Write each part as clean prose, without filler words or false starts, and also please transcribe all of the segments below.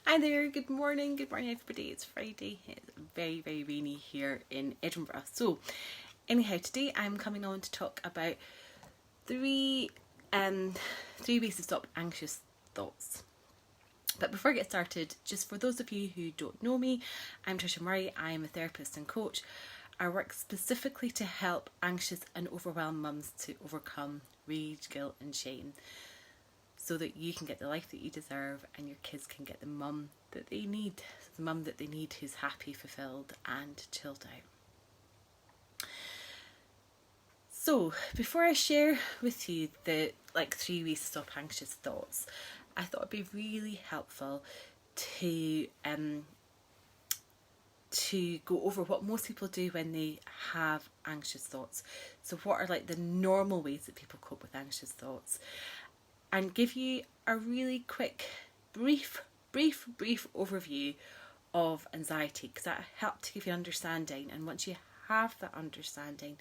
Hi there, good morning everybody. It's Friday. It's very, very rainy here in Edinburgh. So anyhow, today I'm coming on to talk about three ways to stop anxious thoughts. But before I get started, just for those of you who don't know me, I'm Tricia Murray. I'm a therapist and coach. I work specifically to help anxious and overwhelmed mums to overcome rage, guilt and shame, so that you can get the life that you deserve and your kids can get the mum that they need. The mum that they need who's happy, fulfilled and chilled out. So before I share with you the 3 ways to stop anxious thoughts, I thought it'd be really helpful to go over what most people do when they have anxious thoughts. So what are the normal ways that people cope with anxious thoughts, and give you a really quick, brief overview of anxiety, because that helps to give you an understanding. And once you have that understanding,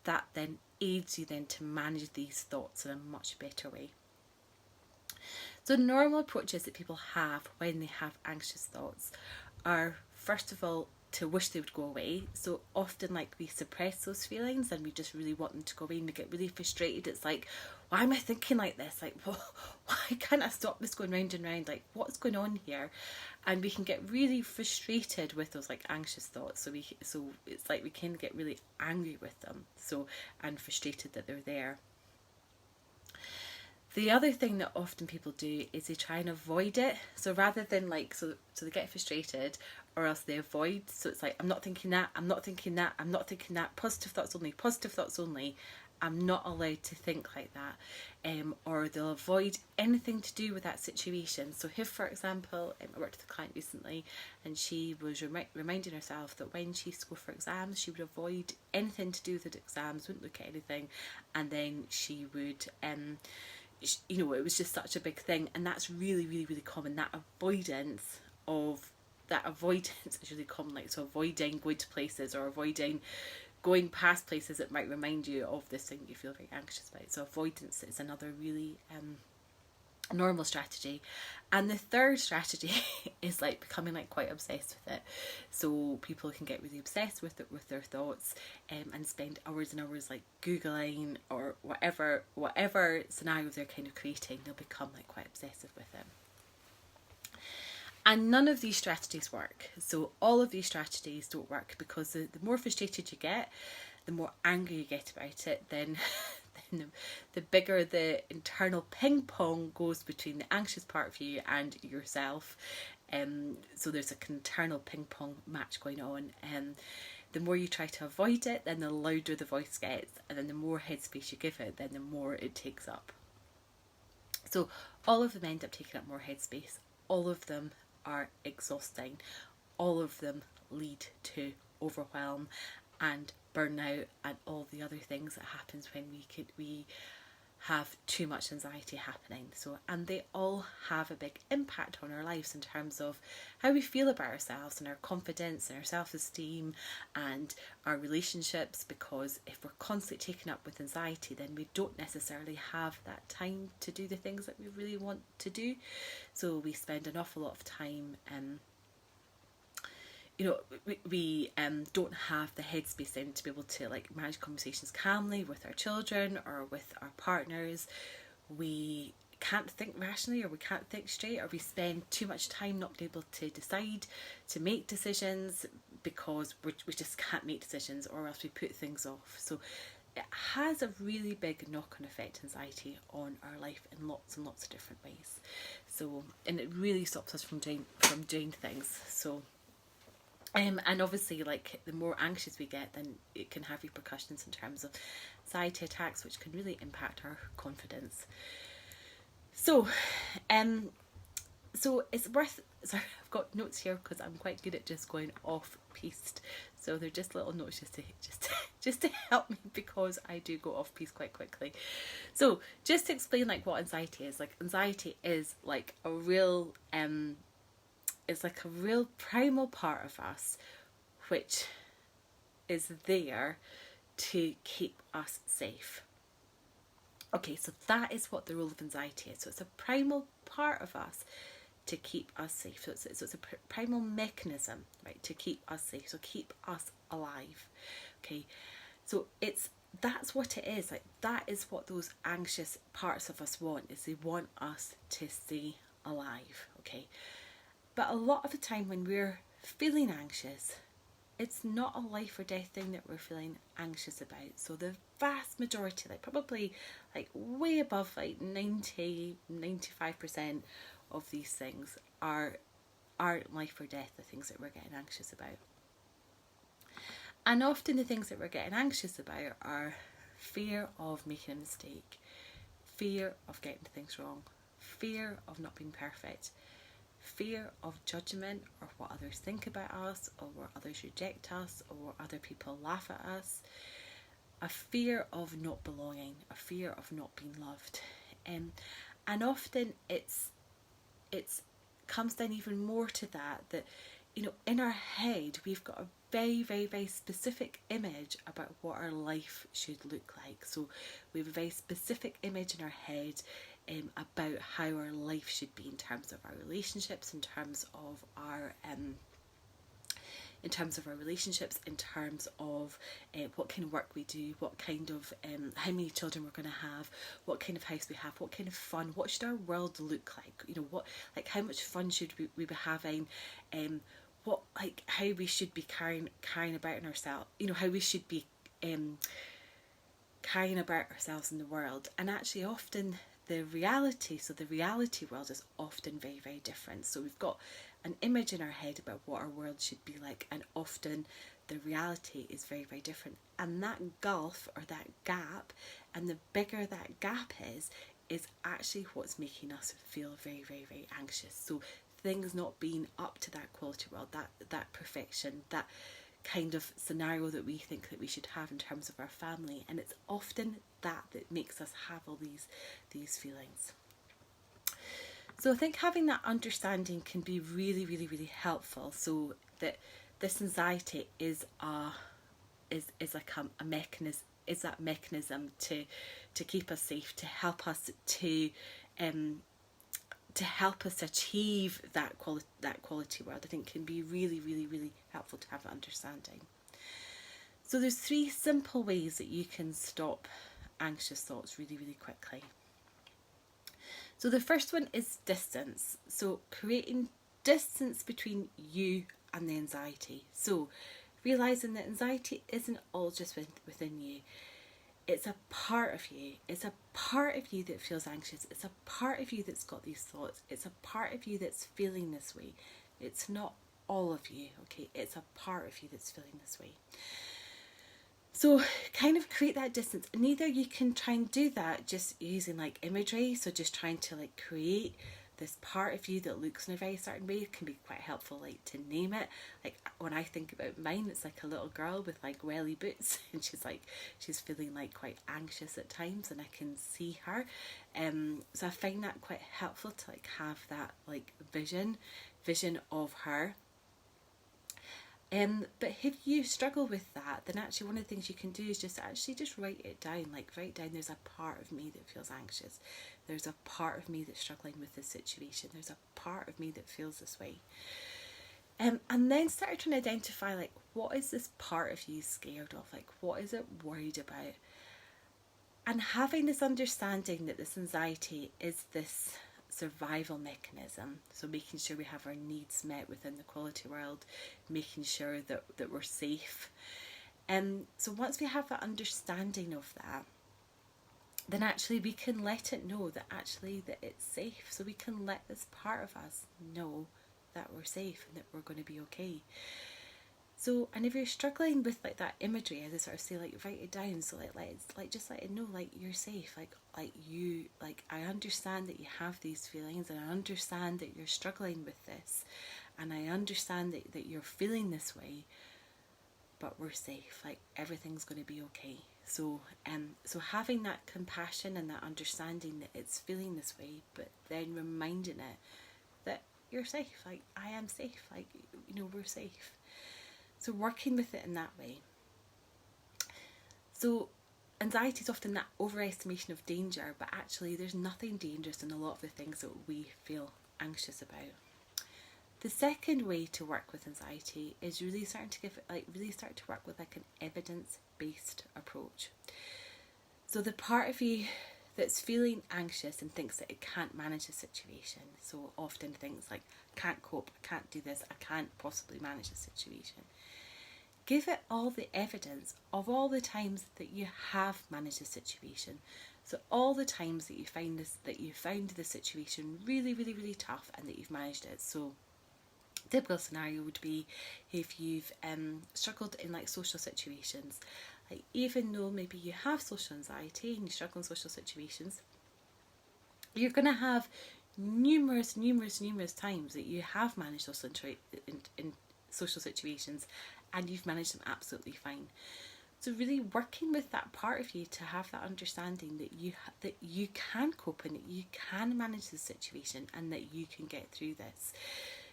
that then aids you then to manage these thoughts in a much better way. So normal approaches that people have when they have anxious thoughts are, first of all, to wish they would go away. So often we suppress those feelings and we just really want them to go away, and we get really frustrated. It's like, why am I thinking like this? Why can't I stop this going round and round? What's going on here? And we can get really frustrated with those anxious thoughts. So it's we can get really angry with them. And frustrated that they're there. The other thing that often people do is they try and avoid it. So rather than so they get frustrated, or else they avoid. So it's I'm not thinking that, I'm not thinking that, I'm not thinking that, positive thoughts only, positive thoughts only. I'm not allowed to think like that. Or they'll avoid anything to do with that situation. So if, for example, I worked with a client recently and she was reminding herself that when she used to go for exams, she would avoid anything to do with the exams, wouldn't look at anything, and then she would it was just such a big thing. And that's really, really, really common. That avoidance is really common. So avoiding going to places, or avoiding going past places that might remind you of this thing you feel very anxious about. So avoidance is another really normal strategy. And the third strategy is becoming quite obsessed with it. So people can get really obsessed with it, with their thoughts, and spend hours and hours Googling or whatever scenario they're kind of creating. They'll become quite obsessive with it. And none of these strategies work. So all of these strategies don't work, because the more frustrated you get, the more angry you get about it, then the bigger the internal ping pong goes between the anxious part of you and yourself. So there's an internal ping pong match going on. The more you try to avoid it, then the louder the voice gets, and then the more headspace you give it, then the more it takes up. So all of them end up taking up more headspace. All of them are exhausting. All of them lead to overwhelm and burnout and all the other things that happens when we have too much anxiety happening. And they all have a big impact on our lives in terms of how we feel about ourselves and our confidence and our self-esteem and our relationships, because if we're constantly taken up with anxiety, then we don't necessarily have that time to do the things that we really want to do. So we spend an awful lot of time we don't have the headspace then to be able to manage conversations calmly with our children or with our partners. We can't think rationally, or we can't think straight, or we spend too much time not being able to decide, to make decisions, because we just can't make decisions, or else we put things off. So it has a really big knock-on effect, anxiety, on our life in lots and lots of different ways. And it really stops us from doing things. And obviously, the more anxious we get, then it can have repercussions in terms of anxiety attacks, which can really impact our confidence. So it's worth. Sorry, I've got notes here because I'm quite good at just going off piste. So they're just little notes just to help me, because I do go off piste quite quickly. So just to explain what anxiety is. Anxiety is a real it's a real primal part of us, which is there to keep us safe. Okay, so that is what the role of anxiety is. So it's a primal part of us to keep us safe. So it's a primal mechanism, right, to keep us safe, so keep us alive. Okay, so that's what it is. Like, that is what those anxious parts of us want, is they want us to stay alive. Okay, but a lot of the time when we're feeling anxious, it's not a life or death thing that we're feeling anxious about. So the vast majority, like probably like way above like 95% of these things aren't life or death, the things that we're getting anxious about. And often the things that we're getting anxious about are fear of making a mistake, fear of getting things wrong, fear of not being perfect, fear of judgment, or what others think about us, or where others reject us, or where other people laugh at us, a fear of not belonging, a fear of not being loved. And often it's comes down even more to that, you know, in our head we've got a very, very, very specific image about what our life should look like. So we have a very specific image in our head about how our life should be, in terms of our relationships, in terms of our what kind of work we do, what kind of how many children we're going to have, what kind of house we have, what kind of fun, what should our world look like, you know, what, like, how much fun should we be having, what, like, how we should be carrying about in ourselves, you know, how we should be carrying about ourselves in the world. And actually often the reality world is often very, very different. So we've got an image in our head about what our world should be like, and often the reality is very, very different. And that gulf, or that gap, and the bigger that gap is actually what's making us feel very, very, very anxious. So things not being up to that quality world, that perfection, that kind of scenario that we think that we should have in terms of our family. And it's often that makes us have all these feelings. So I think having that understanding can be really, really, really helpful, so that this anxiety is like a mechanism, is that mechanism to keep us safe, to help us to achieve that quality world. I think can be really, really, really helpful to have that understanding. So there's 3 simple ways that you can stop anxious thoughts really, really quickly. So the first one is distance. So creating distance between you and the anxiety. So realising that anxiety isn't all just within you. It's a part of you. It's a part of you that feels anxious. It's a part of you that's got these thoughts. It's a part of you that's feeling this way. It's not all of you, okay? It's a part of you that's feeling this way. So kind of create that distance. And either you can try and do that just using like imagery. So just trying to like create this part of you that looks in a very certain way. It can be quite helpful, like, to name it. Like when I think about mine, it's like a little girl with like welly boots, and she's feeling like quite anxious at times, and I can see her. So I find that quite helpful to like have that like vision of her. But if you struggle with that, then actually one of the things you can do is just write it down. Like, write down, there's a part of me that feels anxious. There's a part of me that's struggling with this situation. There's a part of me that feels this way. And then start trying to identify, like, what is this part of you scared of? Like, what is it worried about? And having this understanding that this anxiety is this survival mechanism, so making sure we have our needs met within the quality world, making sure that we're safe. So once we have that understanding of that, then actually we can let it know that it's safe. So we can let this part of us know that we're safe and that we're going to be okay. So, and if you're struggling with like that imagery, as I sort of say, like, write it down. So just let it know, like, you're safe. I understand that you have these feelings, and I understand that you're struggling with this, and I understand that you're feeling this way, but we're safe. Like, everything's going to be okay. So, so having that compassion and that understanding that it's feeling this way, but then reminding it that you're safe. Like, I am safe. Like, you know, we're safe. So working with it in that way. So anxiety is often that overestimation of danger, but actually there's nothing dangerous in a lot of the things that we feel anxious about. The second way to work with anxiety is really start to work with like an evidence-based approach. So the part of you that's feeling anxious and thinks that it can't manage a situation, so often things like can't cope, I can't do this, I can't possibly manage a situation. Give it all the evidence of all the times that you have managed a situation. So all the times that you found the situation really, really, really tough and that you've managed it. So typical scenario would be if you've struggled in like social situations, like even though maybe you have social anxiety and you struggle in social situations, you're going to have numerous times that you have managed those in social situations and you've managed them absolutely fine. So really working with that part of you to have that understanding that you can cope and that you can manage the situation and that you can get through this.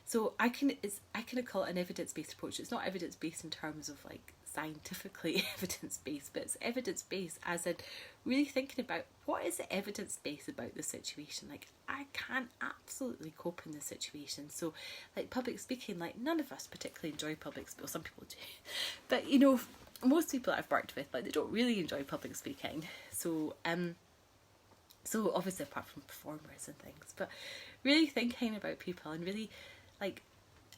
So I kind of call it an evidence-based approach. It's not evidence-based in terms of like scientifically evidence-based, but it's evidence-based as in really thinking about what is the evidence-based about the situation. Like I can absolutely cope in this situation. So like public speaking, like none of us particularly enjoy public speaking. Well, some people do, but you know, most people that I've worked with, like they don't really enjoy public speaking. So so obviously apart from performers and things, but really thinking about people and really like,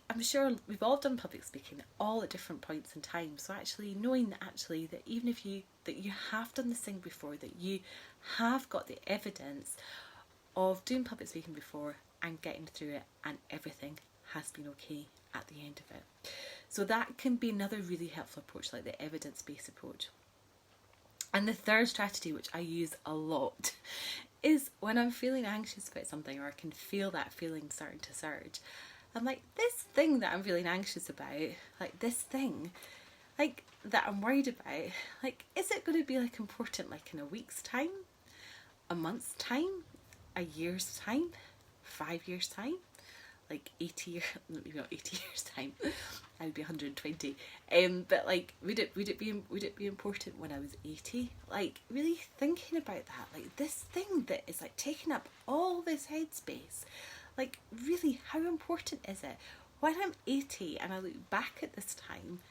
I'm sure we've all done public speaking all at different points in time. So actually knowing that even if you have done this thing before, that you have got the evidence of doing public speaking before and getting through it and everything has been okay at the end of it. So that can be another really helpful approach, like the evidence-based approach. And the third strategy, which I use a lot, is when I'm feeling anxious about something or I can feel that feeling starting to surge. I'm like, this thing that I'm feeling anxious about, like this thing, like that I'm worried about, like, is it going to be like important like in a week's time, a month's time, a year's time, 5 years time, like 80 years, maybe not 80 years time, I would be 120. But like, would it be important when I was 80? Like really thinking about that, like this thing that is like taking up all this headspace. Like, really, how important is it? When I'm 80 and I look back at this time,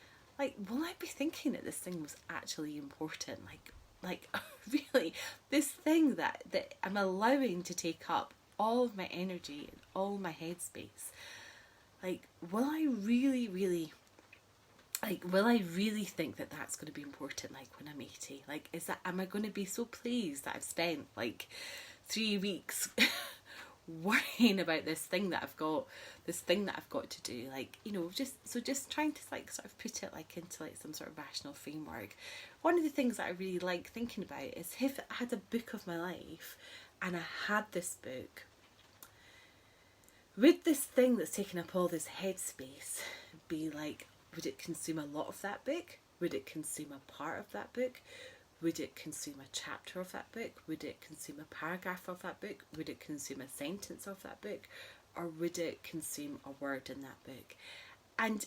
like, will I be thinking that this thing was actually important? Like really, this thing that I'm allowing to take up all of my energy and all my headspace. Like, will I really think that that's going to be important, like, when I'm 80? Like, am I going to be so pleased that I've spent, like, 3 weeks worrying about this thing that I've got to do, like, you know, just trying to like sort of put it like into like some sort of rational framework. One of the things that I really like thinking about is if I had a book of my life and I had this book, would this thing that's taking up all this headspace be like, would it consume a lot of that book? Would it consume a part of that book? Would it consume a chapter of that book? Would it consume a paragraph of that book? Would it consume a sentence of that book? Or would it consume a word in that book? And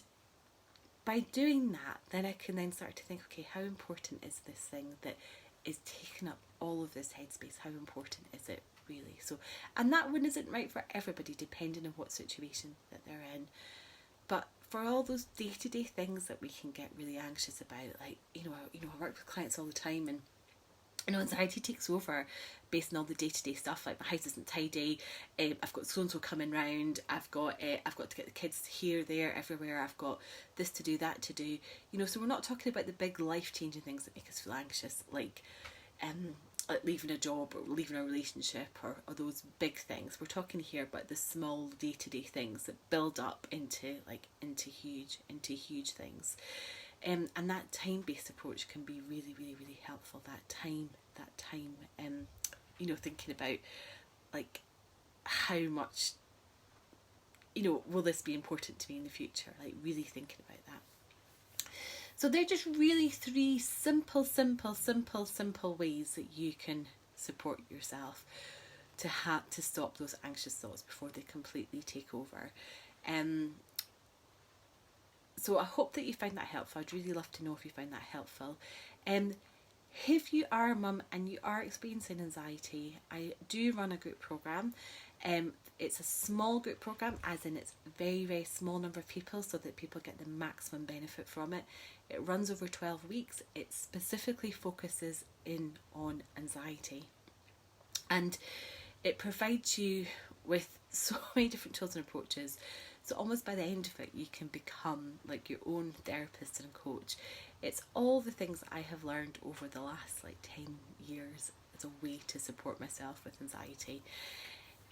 by doing that, then I can then start to think, okay, how important is this thing that is taking up all of this headspace? How important is it really? So, and that one isn't right for everybody, depending on what situation that they're in. But for all those day-to-day things that we can get really anxious about, like, I work with clients all the time, and anxiety takes over based on all the day-to-day stuff, like my house isn't tidy, I've got so-and-so coming round, I've got to get the kids here, there, everywhere, I've got this to do, that to do, so we're not talking about the big life-changing things that make us feel anxious, like leaving a job or leaving a relationship or those big things. We're talking here about the small day-to-day things that build up into huge things. And that time-based approach can be really, really, really helpful. That time, thinking about like how much, will this be important to me in the future? Like really thinking about that. So they're just really 3 simple ways that you can support yourself to stop those anxious thoughts before they completely take over. So I hope that you find that helpful. I'd really love to know if you find that helpful. If you are a mum and you are experiencing anxiety, I do run a group programme. It's a small group program, as in it's a very, very small number of people so that people get the maximum benefit from it. It runs over 12 weeks. It specifically focuses in on anxiety. And it provides you with so many different tools and approaches. So almost by the end of it, you can become like your own therapist and coach. It's all the things that I have learned over the last 10 years as a way to support myself with anxiety.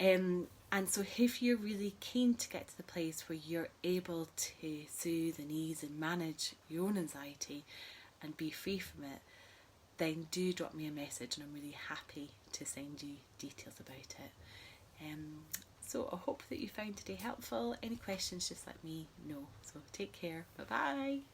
And so if you're really keen to get to the place where you're able to soothe and ease and manage your own anxiety and be free from it, then do drop me a message and I'm really happy to send you details about it. So I hope that you found today helpful. Any questions, just let me know. So take care. Bye bye.